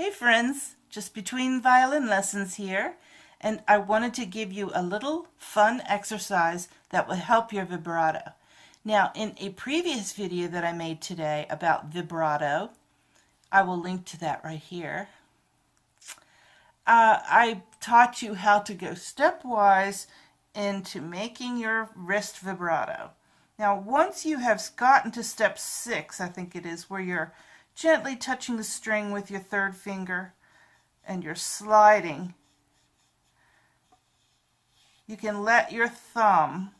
Hey friends, just between violin lessons here, and I wanted to give you a little fun exercise that will help your vibrato. Now, in a previous video that I made today about vibrato, I will link to that right here. I taught you how to go stepwise into making your wrist vibrato. Now, once you have gotten to step 6, I think it is, where you're gently touching the string with your third finger and you're sliding, you can let your thumb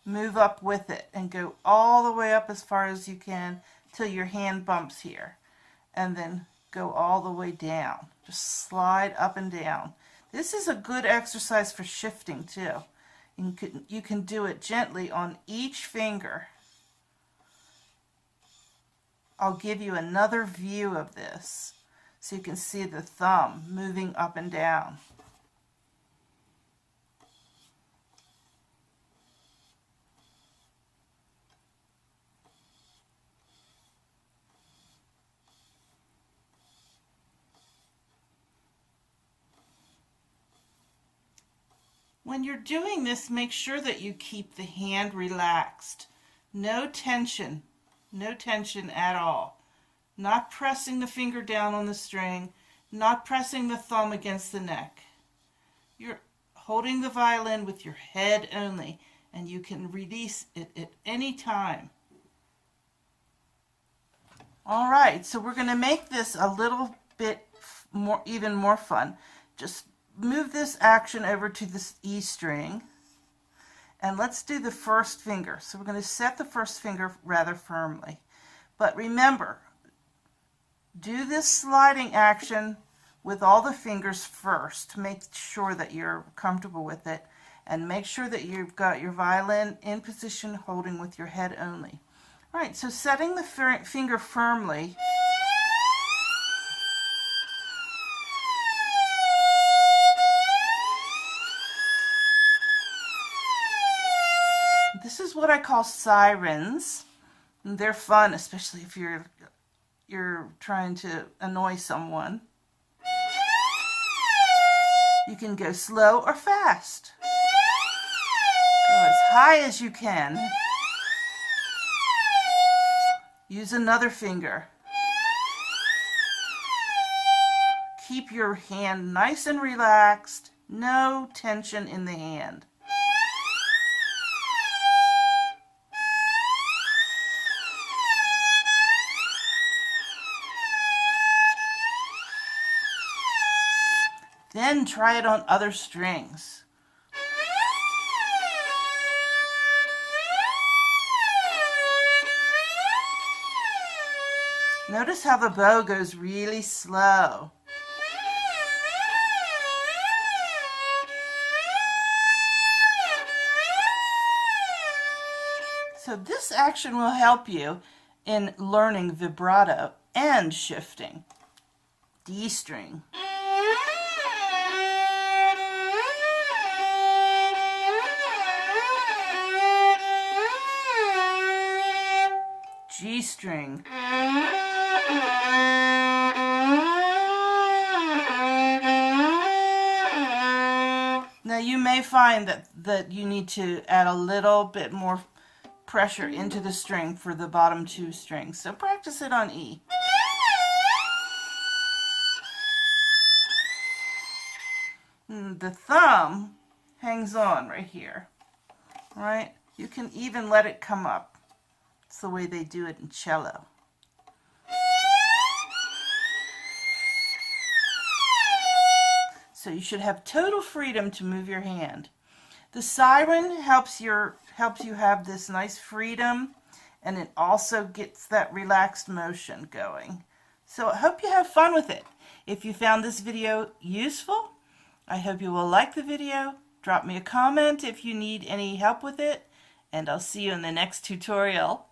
move up with it and go all the way up as far as you can till your hand bumps here, and then go all the way down. Just slide up and down. This is a good exercise for shifting too. You can do it gently on each finger. I'll give you another view of this so you can see the thumb moving up and down. When you're doing this, make sure that you keep the hand relaxed. No tension at all. Not pressing the finger down on the string, not pressing the thumb against the neck. You're holding the violin with your head only, and you can release it at any time. All right, so we're going to make this a little bit more, even more fun. Just move this action over to this E string, and let's do the first finger. So we're going to set the first finger rather firmly. But remember, do this sliding action with all the fingers first to make sure that you're comfortable with it, and make sure that you've got your violin in position holding with your head only. All right, so setting the finger firmly, this is what I call sirens. They're fun, especially if you're trying to annoy someone. You can go slow or fast. Go as high as you can. Use another finger. Keep your hand nice and relaxed. No tension in the hand. Then try it on other strings. Notice how the bow goes really slow. So this action will help you in learning vibrato and shifting. D string. G string. Now you may find that you need to add a little bit more pressure into the string for the bottom 2 strings. So practice it on E. The thumb hangs on right here. All right? You can even let it come up. It's the way they do it in cello. So you should have total freedom to move your hand. The siren helps you have this nice freedom, and it also gets that relaxed motion going. So I hope you have fun with it. If you found this video useful, I hope you will like the video. Drop me a comment if you need any help with it, and I'll see you in the next tutorial.